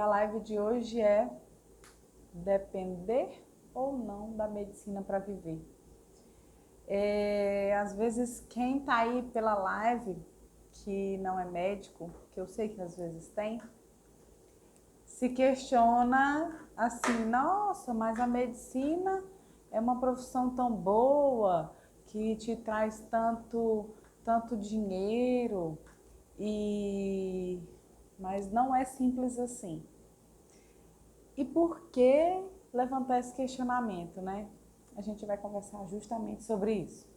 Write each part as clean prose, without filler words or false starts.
a live de hoje é depender ou não da medicina para viver. Às vezes quem está aí pela live, que não é médico, que eu sei que às vezes tem, se questiona assim, nossa, mas a medicina é uma profissão tão boa, que te traz tanto dinheiro, mas não é simples assim. E por que levantar esse questionamento, né? A gente vai conversar justamente sobre isso.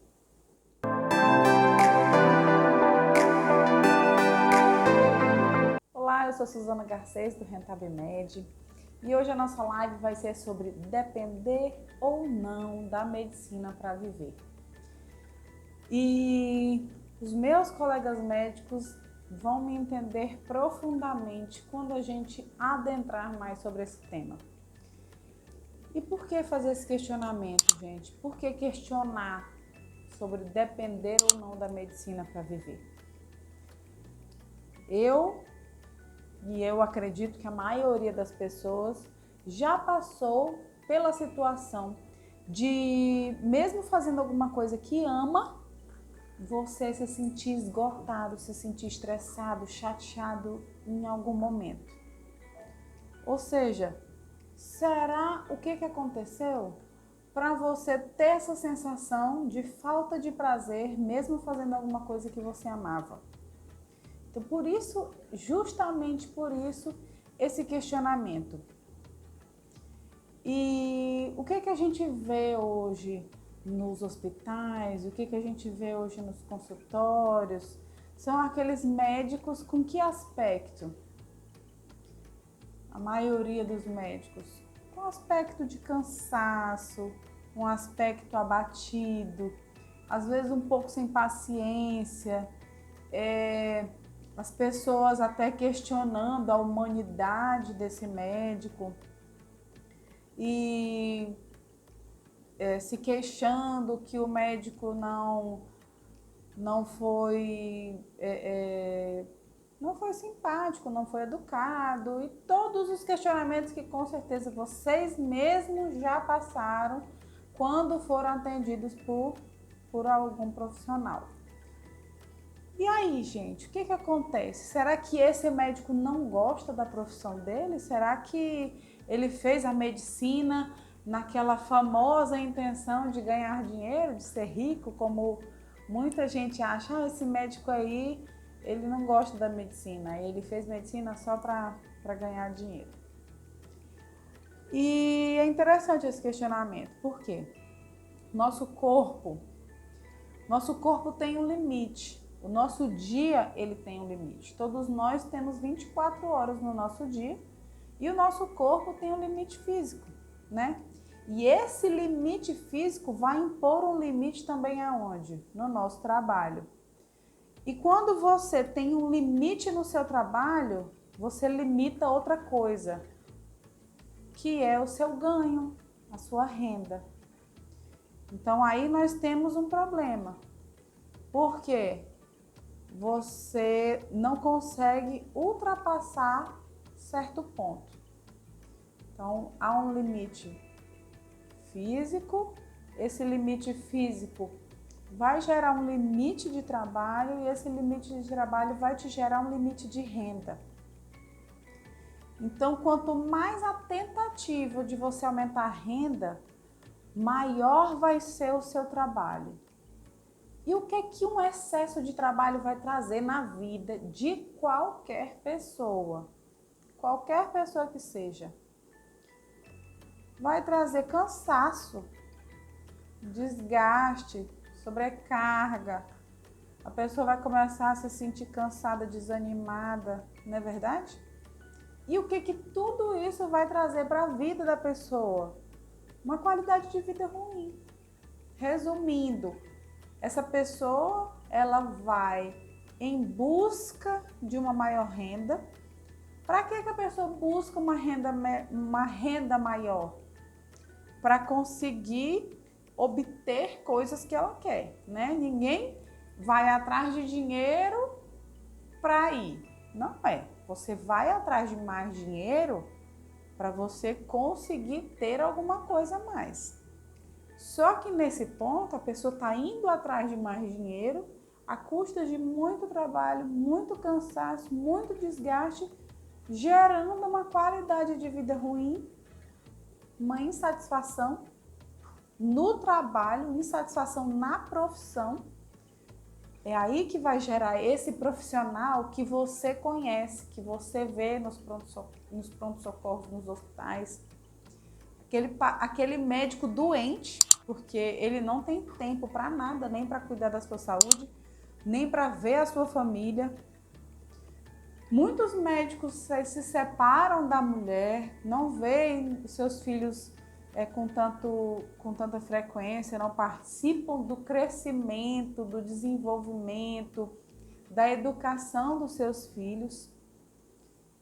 Olá, eu sou Suzana Garcês do Rentabimed e hoje a nossa live vai ser sobre depender ou não da medicina para viver. E os meus colegas médicos vão me entender profundamente quando a gente adentrar mais sobre esse tema. E por que fazer esse questionamento, gente? Por que questionar sobre depender ou não da medicina para viver? Eu acredito que a maioria das pessoas já passou pela situação de, mesmo fazendo alguma coisa que ama, você se sentir esgotado, se sentir estressado, chateado em algum momento. Ou seja, o que aconteceu para você ter essa sensação de falta de prazer, mesmo fazendo alguma coisa que você amava? Então, por isso, justamente por isso, esse questionamento. E o que a gente vê hoje nos hospitais, o que a gente vê hoje nos consultórios, são aqueles médicos com que aspecto? A maioria dos médicos com aspecto de cansaço, um aspecto abatido, às vezes um pouco sem paciência, as pessoas até questionando a humanidade desse médico e se queixando que o médico não foi simpático, não foi educado, e todos os questionamentos que com certeza vocês mesmos já passaram quando foram atendidos por algum profissional. E aí, gente, o que acontece? Será que esse médico não gosta da profissão dele? Será que ele fez a medicina naquela famosa intenção de ganhar dinheiro, de ser rico, como muita gente acha? Esse médico aí, ele não gosta da medicina, ele fez medicina só para ganhar dinheiro. E é interessante esse questionamento, por quê? Nosso corpo tem um limite. O nosso dia, ele tem um limite. Todos nós temos 24 horas no nosso dia e o nosso corpo tem um limite físico, né? E esse limite físico vai impor um limite também aonde? No nosso trabalho. E quando você tem um limite no seu trabalho, você limita outra coisa, que é o seu ganho, a sua renda. Então aí nós temos um problema. Por quê? Você não consegue ultrapassar certo ponto. Então, há um limite físico, esse limite físico vai gerar um limite de trabalho e esse limite de trabalho vai te gerar um limite de renda. Então, quanto mais a tentativa de você aumentar a renda, maior vai ser o seu trabalho. E o que um excesso de trabalho vai trazer na vida de qualquer pessoa que seja? Vai trazer cansaço, desgaste, sobrecarga. A pessoa vai começar a se sentir cansada, desanimada, não é verdade? E o que tudo isso vai trazer para a vida da pessoa? Uma qualidade de vida ruim. Resumindo, essa pessoa, ela vai em busca de uma maior renda. Para que a pessoa busca uma renda maior? Para conseguir obter coisas que ela quer, né? Ninguém vai atrás de dinheiro para ir, não é. Você vai atrás de mais dinheiro para você conseguir ter alguma coisa a mais. Só que nesse ponto a pessoa está indo atrás de mais dinheiro à custa de muito trabalho, muito cansaço, muito desgaste, gerando uma qualidade de vida ruim, uma insatisfação no trabalho, insatisfação na profissão. É aí que vai gerar esse profissional que você conhece, que você vê nos pronto-socorros, nos hospitais. Aquele médico doente, porque ele não tem tempo para nada, nem para cuidar da sua saúde, nem para ver a sua família. Muitos médicos se separam da mulher, não veem os seus filhos com tanta frequência, não participam do crescimento, do desenvolvimento, da educação dos seus filhos.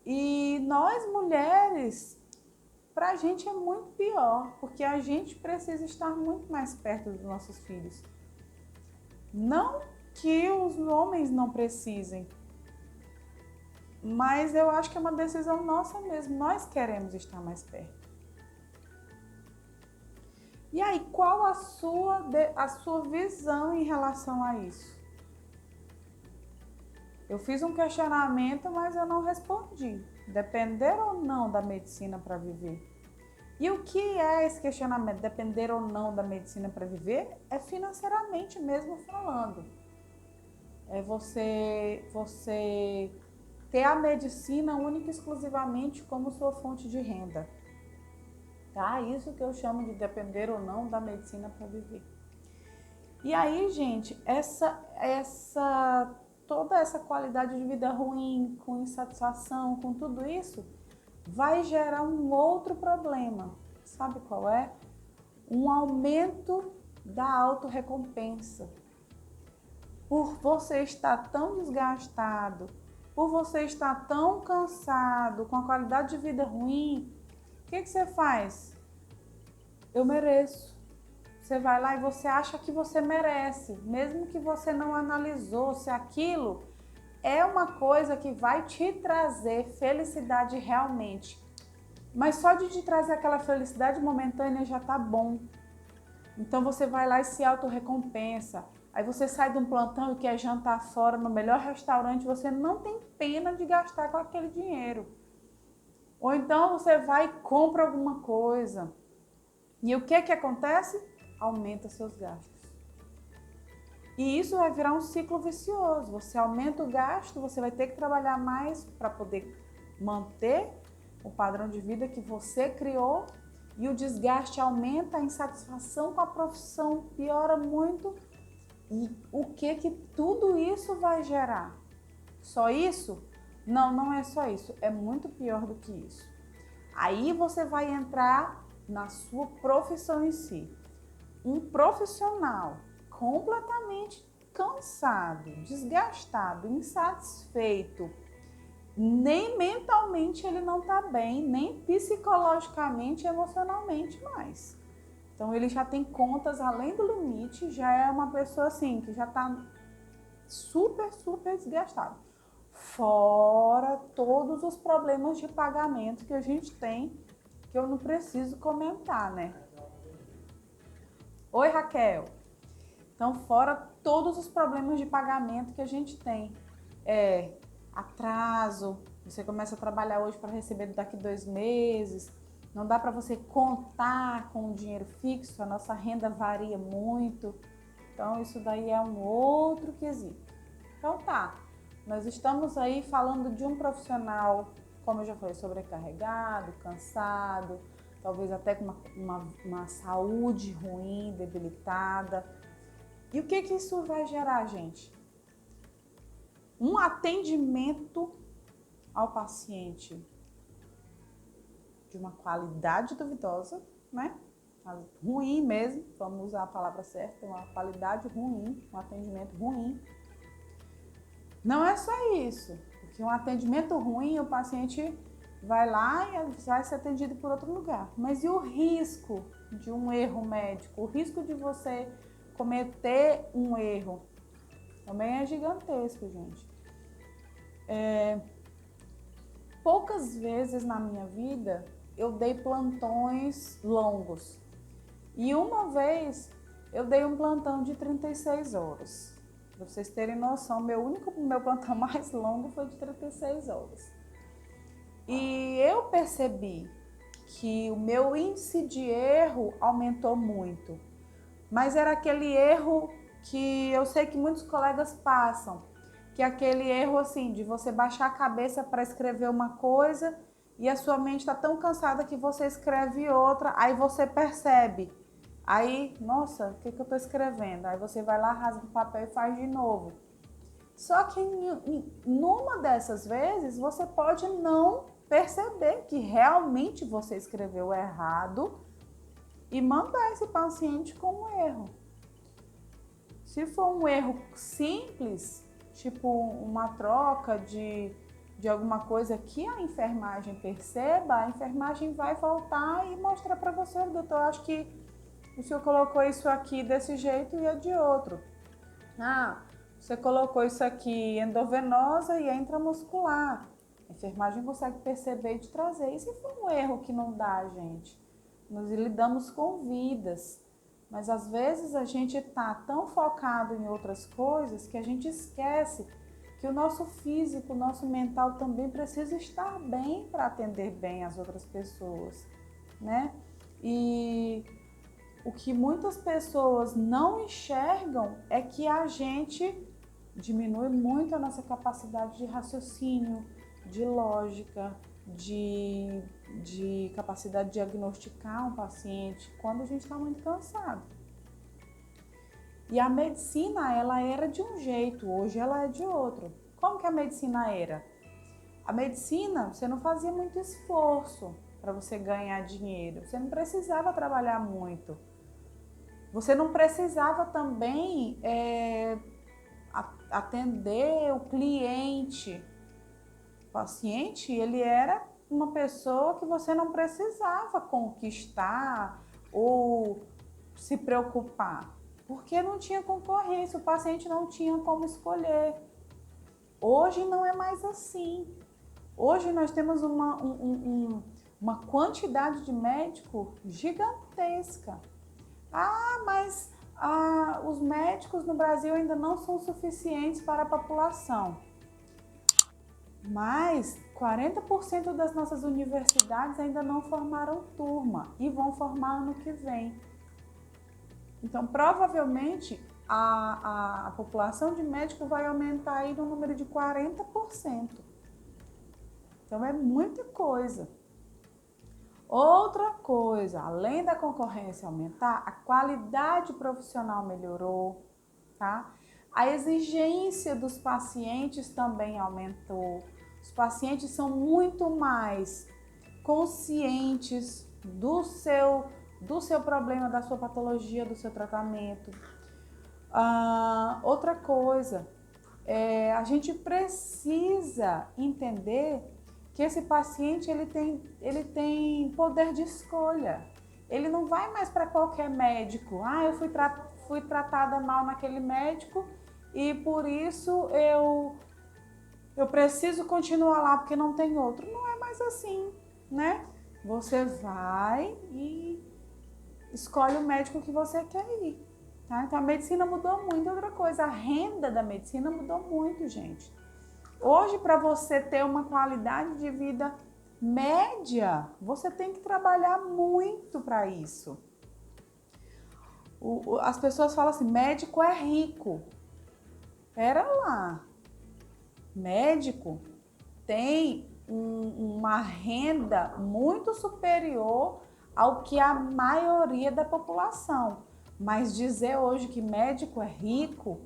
E nós mulheres, para a gente é muito pior, porque a gente precisa estar muito mais perto dos nossos filhos. Não que os homens não precisem, mas eu acho que é uma decisão nossa mesmo, nós queremos estar mais perto. E aí, qual a sua visão em relação a isso? Eu fiz um questionamento, mas eu não respondi. Depender ou não da medicina para viver? E o que é esse questionamento? Depender ou não da medicina para viver? É financeiramente mesmo falando. É você ter a medicina única e exclusivamente como sua fonte de renda. Tá? Isso que eu chamo de depender ou não da medicina para viver. E aí, gente, toda essa qualidade de vida ruim, com insatisfação, com tudo isso, vai gerar um outro problema. Sabe qual é? Um aumento da autorrecompensa. Por você estar tão desgastado, por você estar tão cansado, com a qualidade de vida ruim, o que você faz? Eu mereço. Você vai lá e você acha que você merece, mesmo que você não analisou se aquilo é uma coisa que vai te trazer felicidade realmente. Mas só de te trazer aquela felicidade momentânea já tá bom. Então você vai lá e se autorrecompensa. Aí você sai de um plantão e quer jantar fora no melhor restaurante, você não tem pena de gastar com aquele dinheiro. Ou então você vai e compra alguma coisa. E o que acontece? Aumenta seus gastos. E isso vai virar um ciclo vicioso. Você aumenta o gasto, você vai ter que trabalhar mais para poder manter o padrão de vida que você criou, e o desgaste aumenta, a insatisfação com a profissão piora muito. E o que tudo isso vai gerar? Só isso? Não, não é só isso, é muito pior do que isso. Aí você vai entrar na sua profissão em si. Um profissional completamente cansado, desgastado, insatisfeito, nem mentalmente ele não está bem, nem psicologicamente, emocionalmente mais. Então ele já tem contas além do limite, já é uma pessoa assim que já está super desgastado. Fora todos os problemas de pagamento que a gente tem, que eu não preciso comentar, né? Oi, Raquel. Então, fora todos os problemas de pagamento que a gente tem. Atraso, você começa a trabalhar hoje para receber daqui 2 meses, não dá para você contar com o dinheiro fixo, a nossa renda varia muito. Então, isso daí é um outro quesito. Então, tá, nós estamos aí falando de um profissional, como eu já falei, sobrecarregado, cansado, talvez até com uma saúde ruim, debilitada. E o que isso vai gerar, gente? Um atendimento ao paciente de uma qualidade duvidosa, né? Ruim mesmo, vamos usar a palavra certa, uma qualidade ruim, um atendimento ruim. Não é só isso, porque um atendimento ruim, o paciente vai lá e vai ser atendido por outro lugar. Mas e o risco de um erro médico? O risco de você cometer um erro também é gigantesco, gente. poucas vezes na minha vida eu dei plantões longos. E uma vez eu dei um plantão de 36 horas. Para vocês terem noção, meu plantão mais longo foi de 36 horas. E eu percebi que o meu índice de erro aumentou muito. Mas era aquele erro que eu sei que muitos colegas passam, que é aquele erro assim, de você baixar a cabeça para escrever uma coisa e a sua mente está tão cansada que você escreve outra, aí você percebe. Aí, nossa, o que eu estou escrevendo? Aí você vai lá, rasga o papel e faz de novo. Só que numa dessas vezes, você pode não perceber que realmente você escreveu errado e mandar esse paciente com um erro. Se for um erro simples, tipo uma troca de alguma coisa que a enfermagem perceba, a enfermagem vai voltar e mostrar para você, doutor, acho que o senhor colocou isso aqui desse jeito e é de outro. Ah, você colocou isso aqui endovenosa e é intramuscular. A enfermagem consegue perceber e te trazer. E se for um erro que não dá, gente? Nós lidamos com vidas, mas às vezes a gente está tão focado em outras coisas que a gente esquece que o nosso físico, o nosso mental também precisa estar bem para atender bem as outras pessoas, né? E o que muitas pessoas não enxergam é que a gente diminui muito a nossa capacidade de raciocínio, de lógica, de capacidade de diagnosticar um paciente quando a gente está muito cansado. E a medicina, ela era de um jeito, hoje ela é de outro. Como que a medicina era? A medicina, você não fazia muito esforço para você ganhar dinheiro, você não precisava trabalhar muito. Você não precisava também atender o cliente. O paciente, ele era uma pessoa que você não precisava conquistar ou se preocupar, porque não tinha concorrência, o paciente não tinha como escolher. Hoje não é mais assim. Hoje nós temos uma quantidade de médico gigantesca. Mas os médicos no Brasil ainda não são suficientes para a população. Mas 40% das nossas universidades ainda não formaram turma e vão formar ano que vem. Então, provavelmente, a população de médicos vai aumentar aí no número de 40%. Então, é muita coisa. Outra coisa, além da concorrência aumentar, a qualidade profissional melhorou, tá? A exigência dos pacientes também aumentou. Os pacientes são muito mais conscientes do seu problema, da sua patologia, do seu tratamento. Outra coisa, a gente precisa entender que esse paciente ele tem poder de escolha. Ele não vai mais para qualquer médico. Eu fui tratada mal naquele médico e por isso eu preciso continuar lá porque não tem outro. Não é mais assim, né? Você vai e escolhe o médico que você quer ir, tá? Então a medicina mudou muito. Outra coisa, a renda da medicina mudou muito, gente. Hoje, para você ter uma qualidade de vida média, você tem que trabalhar muito para isso. As pessoas falam assim, médico é rico. Pera lá, médico tem uma renda muito superior ao que a maioria da população. Mas dizer hoje que médico é rico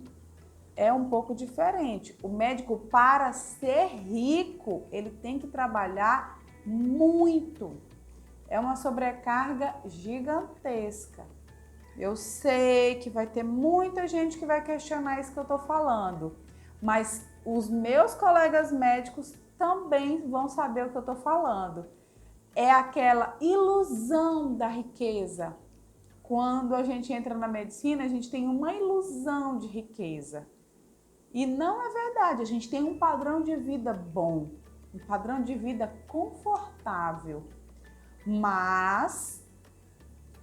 é um pouco diferente. O médico, para ser rico, ele tem que trabalhar muito. É uma sobrecarga gigantesca. Eu sei que vai ter muita gente que vai questionar isso que eu estou falando, mas os meus colegas médicos também vão saber o que eu estou falando. É aquela ilusão da riqueza. Quando a gente entra na medicina, a gente tem uma ilusão de riqueza. E não é verdade, a gente tem um padrão de vida bom, um padrão de vida confortável. Mas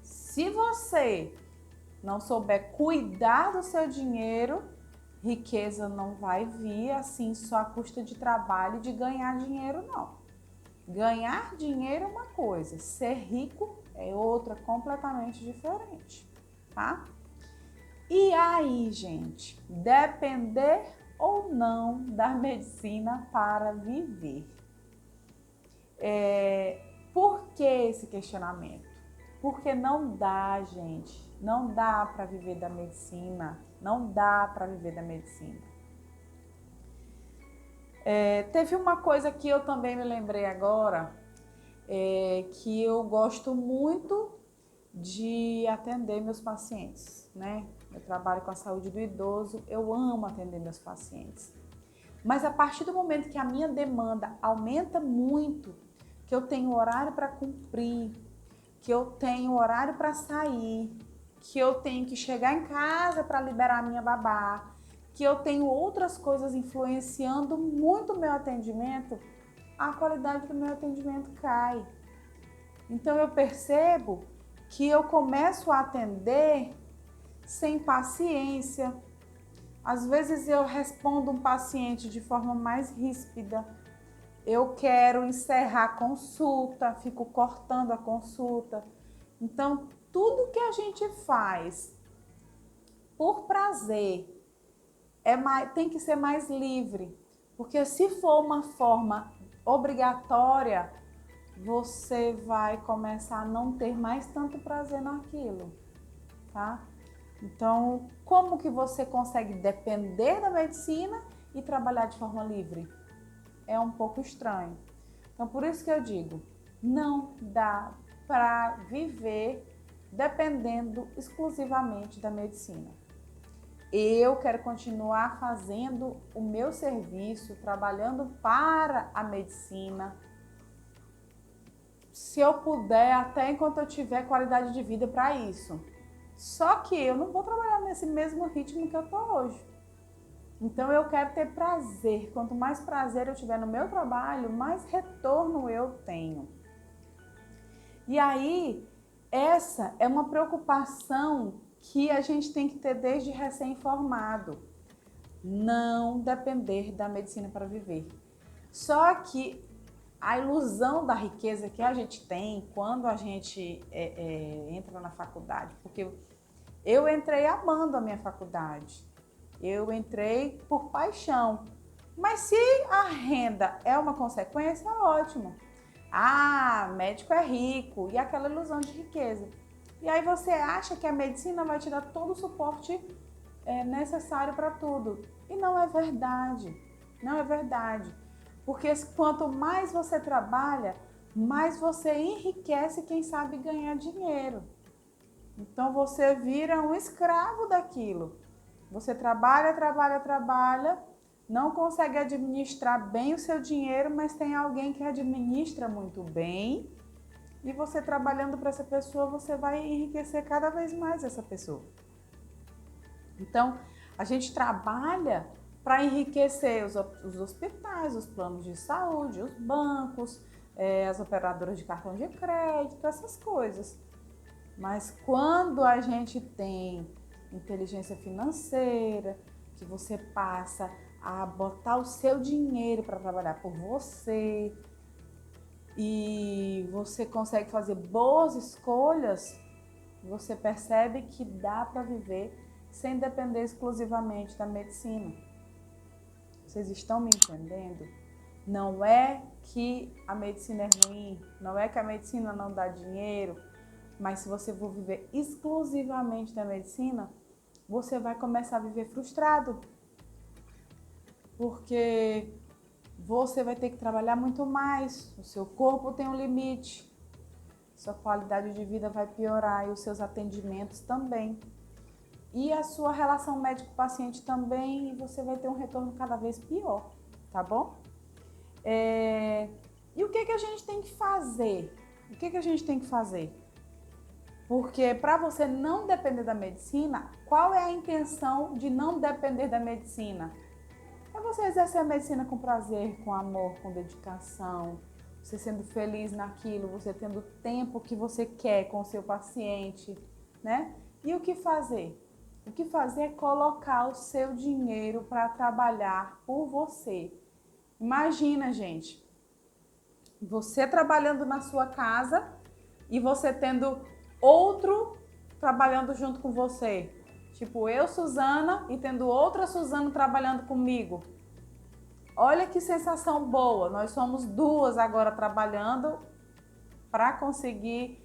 se você não souber cuidar do seu dinheiro, riqueza não vai vir assim só à custa de trabalho e de ganhar dinheiro, não. Ganhar dinheiro é uma coisa, ser rico é outra completamente diferente, tá? E aí, gente, depender ou não da medicina para viver? Por que esse questionamento? Porque não dá, gente, não dá para viver da medicina, não dá para viver da medicina. Teve uma coisa que eu também me lembrei agora, que eu gosto muito de atender meus pacientes, né? Eu trabalho com a saúde do idoso, eu amo atender meus pacientes. Mas a partir do momento que a minha demanda aumenta muito, que eu tenho horário para cumprir, que eu tenho horário para sair, que eu tenho que chegar em casa para liberar a minha babá, que eu tenho outras coisas influenciando muito o meu atendimento, a qualidade do meu atendimento cai. Então eu percebo que eu começo a atender sem paciência. Às vezes eu respondo um paciente de forma mais ríspida. Eu quero encerrar a consulta, fico cortando a consulta. Então, tudo que a gente faz por prazer tem que ser mais livre. Porque se for uma forma obrigatória, você vai começar a não ter mais tanto prazer naquilo, tá? Então, como que você consegue depender da medicina e trabalhar de forma livre? É um pouco estranho. Então, por isso que eu digo, não dá para viver dependendo exclusivamente da medicina. Eu quero continuar fazendo o meu serviço, trabalhando para a medicina. Se eu puder, até enquanto eu tiver qualidade de vida para isso. Só que eu não vou trabalhar nesse mesmo ritmo que eu estou hoje. Então eu quero ter prazer. Quanto mais prazer eu tiver no meu trabalho, mais retorno eu tenho. E aí, essa é uma preocupação que a gente tem que ter desde recém-formado. Não depender da medicina para viver. Só que a ilusão da riqueza que a gente tem quando a gente entra na faculdade, porque eu entrei amando a minha faculdade, eu entrei por paixão, mas se a renda é uma consequência, é ótimo. Ah, médico é rico, e aquela ilusão de riqueza. E aí você acha que a medicina vai te dar todo o suporte necessário para tudo. E não é verdade, não é verdade. Porque quanto mais você trabalha, mais você enriquece quem sabe ganhar dinheiro. Então você vira um escravo daquilo. Você trabalha, trabalha, trabalha, não consegue administrar bem o seu dinheiro, mas tem alguém que administra muito bem. E você trabalhando para essa pessoa, você vai enriquecer cada vez mais essa pessoa. Então, a gente trabalha para enriquecer os hospitais, os planos de saúde, os bancos, as operadoras de cartão de crédito, essas coisas. Mas quando a gente tem inteligência financeira, que você passa a botar o seu dinheiro para trabalhar por você e você consegue fazer boas escolhas, você percebe que dá para viver sem depender exclusivamente da medicina. Vocês estão me entendendo? Não é que a medicina é ruim, não é que a medicina não dá dinheiro, mas se você for viver exclusivamente da medicina, você vai começar a viver frustrado. Porque você vai ter que trabalhar muito mais, o seu corpo tem um limite, sua qualidade de vida vai piorar e os seus atendimentos também. E a sua relação médico-paciente também, e você vai ter um retorno cada vez pior, tá bom? E o que a gente tem que fazer? O que a gente tem que fazer? Porque para você não depender da medicina, qual é a intenção de não depender da medicina? É você exercer a medicina com prazer, com amor, com dedicação, você sendo feliz naquilo, você tendo o tempo que você quer com o seu paciente, né? E o que fazer? O que fazer é colocar o seu dinheiro para trabalhar por você. Imagina, gente, você trabalhando na sua casa e você tendo outro trabalhando junto com você. Tipo, eu, Suzana, e tendo outra Suzana trabalhando comigo. Olha que sensação boa. Nós somos duas agora trabalhando para conseguir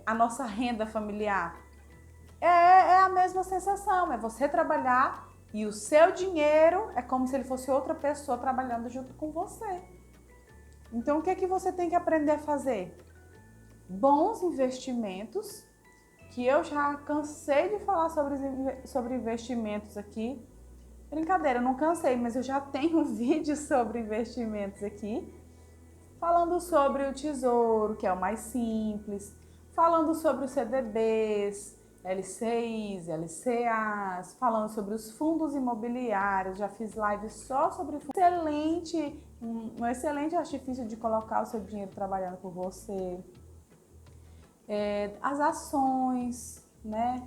a nossa renda familiar. É a mesma sensação, é você trabalhar e o seu dinheiro é como se ele fosse outra pessoa trabalhando junto com você. Então, o que é que você tem que aprender a fazer? Bons investimentos, que eu já cansei de falar sobre investimentos aqui. Brincadeira, eu não cansei, mas eu já tenho um vídeo sobre investimentos aqui, falando sobre o tesouro, que é o mais simples, falando sobre os CDBs, LCIs, LCAs, falando sobre os fundos imobiliários, já fiz live só sobre um excelente artifício de colocar o seu dinheiro trabalhando por você. As ações, né,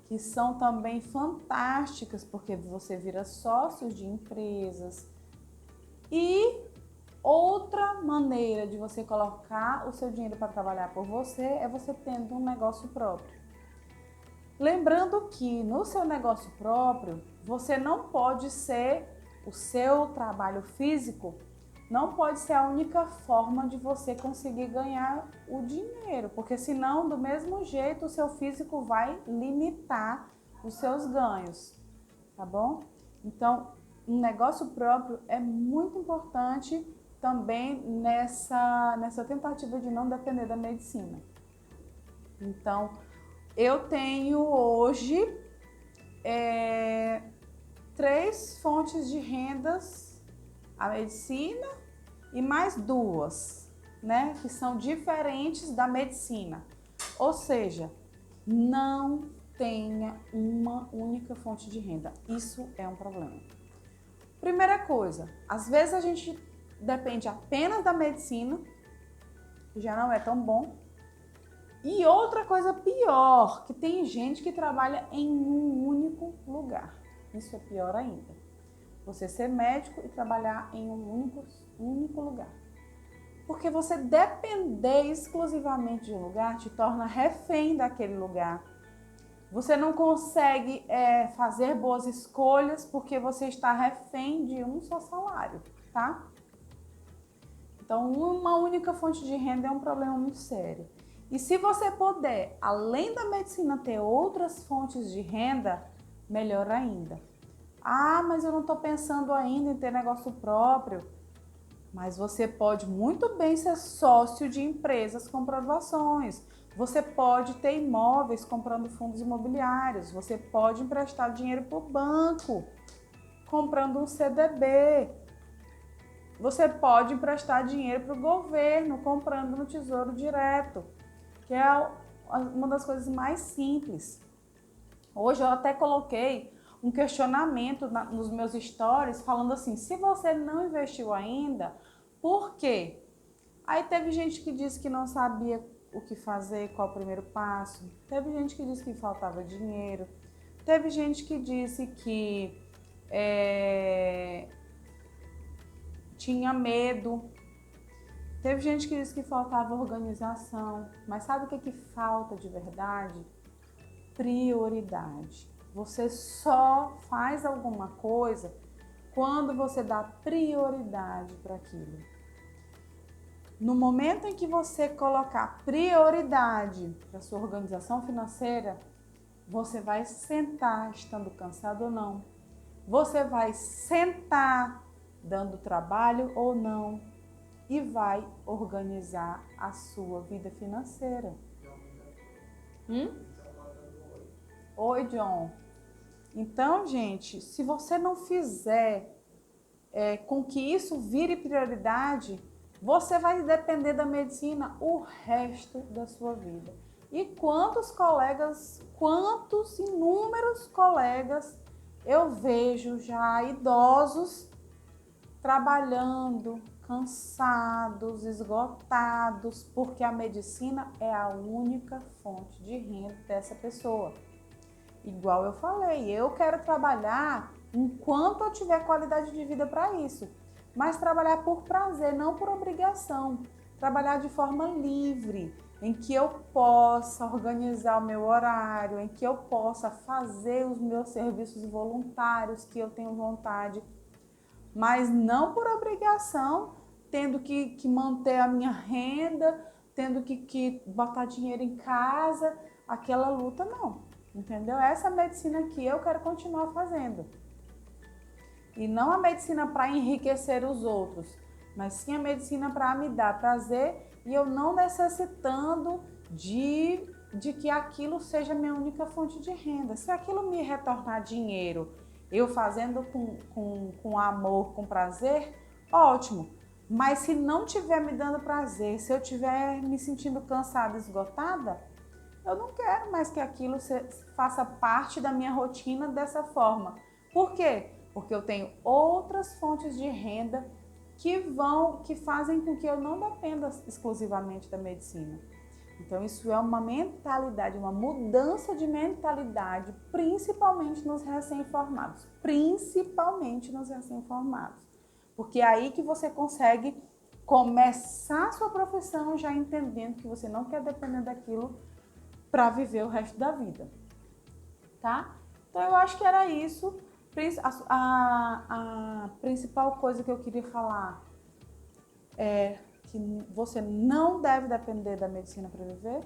que são também fantásticas, porque você vira sócio de empresas. E outra maneira de você colocar o seu dinheiro para trabalhar por você é você tendo um negócio próprio. Lembrando que no seu negócio próprio, você não pode ser o seu trabalho físico, não pode ser a única forma de você conseguir ganhar o dinheiro, porque senão, do mesmo jeito, o seu físico vai limitar os seus ganhos, tá bom? Então, um negócio próprio é muito importante também nessa tentativa de não depender da medicina. Então, eu tenho hoje 3 fontes de rendas, a medicina e mais 2, né, que são diferentes da medicina. Ou seja, não tenha uma única fonte de renda. Isso é um problema. Primeira coisa, às vezes a gente depende apenas da medicina, que já não é tão bom. E outra coisa pior, que tem gente que trabalha em um único lugar. Isso é pior ainda. Você ser médico e trabalhar em um único lugar. Porque você depender exclusivamente de um lugar te torna refém daquele lugar. Você não consegue fazer boas escolhas porque você está refém de um só salário, tá? Então, uma única fonte de renda é um problema muito sério. E se você puder, além da medicina, ter outras fontes de renda, melhor ainda. Ah, mas eu não estou pensando ainda em ter negócio próprio. Mas você pode muito bem ser sócio de empresas comprando ações. Você pode ter imóveis comprando fundos imobiliários. Você pode emprestar dinheiro para o banco, comprando um CDB. Você pode emprestar dinheiro para o governo, comprando no Tesouro Direto, que é uma das coisas mais simples. Hoje eu até coloquei um questionamento nos meus stories falando assim, se você não investiu ainda, por quê? Aí teve gente que disse que não sabia o que fazer, qual o primeiro passo. Teve gente que disse que faltava dinheiro. Teve gente que disse que tinha medo. Teve gente que disse que faltava organização. Mas sabe o que falta de verdade? Prioridade. Você só faz alguma coisa quando você dá prioridade para aquilo. No momento em que você colocar prioridade para sua organização financeira, você vai sentar estando cansado ou não. Você vai sentar dando trabalho ou não e vai organizar a sua vida financeira. Oi, John. Então, gente, se você não fizer com que isso vire prioridade, você vai depender da medicina o resto da sua vida. E quantos inúmeros colegas Eu vejo já idosos trabalhando, cansados, esgotados, porque a medicina é a única fonte de renda dessa pessoa. Igual eu falei, eu quero trabalhar enquanto eu tiver qualidade de vida para isso, mas trabalhar por prazer, não por obrigação. Trabalhar de forma livre, em que eu possa organizar o meu horário, em que eu possa fazer os meus serviços voluntários que eu tenho vontade, mas não por obrigação, tendo que manter a minha renda, tendo que botar dinheiro em casa, aquela luta não, entendeu? Essa medicina que eu quero continuar fazendo. E não a medicina para enriquecer os outros, mas sim a medicina para me dar prazer e eu não necessitando de que aquilo seja minha única fonte de renda. Se aquilo me retornar dinheiro, eu fazendo com amor, com prazer, ótimo. Mas se não estiver me dando prazer, se eu estiver me sentindo cansada, esgotada, eu não quero mais que aquilo faça parte da minha rotina dessa forma. Por quê? Porque eu tenho outras fontes de renda que fazem com que eu não dependa exclusivamente da medicina. Então isso é uma mentalidade, uma mudança de mentalidade, principalmente nos recém-formados. Principalmente nos recém-formados. Porque é aí que você consegue começar a sua profissão já entendendo que você não quer depender daquilo para viver o resto da vida, tá? Então eu acho que era isso. A principal coisa que eu queria falar é que você não deve depender da medicina para viver.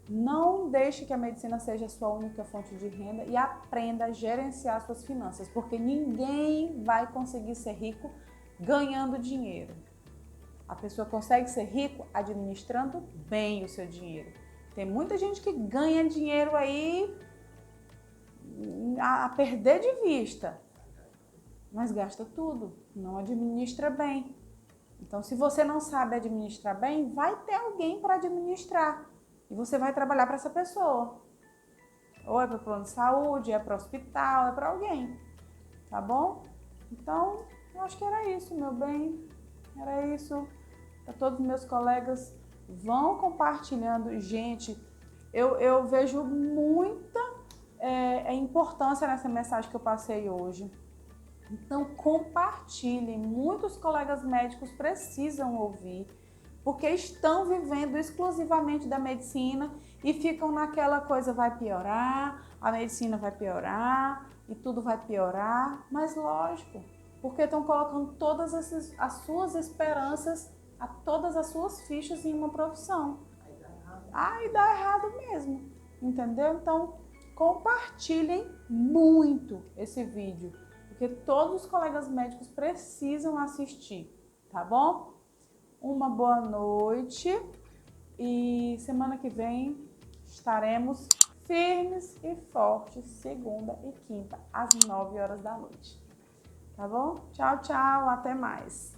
Não deixe que a medicina seja a sua única fonte de renda e aprenda a gerenciar suas finanças, porque ninguém vai conseguir ser rico ganhando dinheiro. A pessoa consegue ser rico administrando bem o seu dinheiro. Tem muita gente que ganha dinheiro aí a perder de vista, mas gasta tudo, não administra bem. Então, se você não sabe administrar bem, vai ter alguém para administrar e você vai trabalhar para essa pessoa. Ou é para o plano de saúde, é para o hospital, é para alguém, tá bom? Então, eu acho que era isso, meu bem, era isso. Para todos os meus colegas, vão compartilhando. Gente, eu vejo muita importância nessa mensagem que eu passei hoje. Então compartilhem, muitos colegas médicos precisam ouvir, porque estão vivendo exclusivamente da medicina e ficam naquela coisa, vai piorar, a medicina vai piorar e tudo vai piorar, mas lógico, porque estão colocando todas as suas esperanças, todas as suas fichas em uma profissão. E dá errado mesmo, entendeu? Então compartilhem muito esse vídeo, porque todos os colegas médicos precisam assistir, tá bom? Uma boa noite e semana que vem estaremos firmes e fortes, segunda e quinta, às 9 horas da noite. Tá bom? Tchau, tchau, até mais.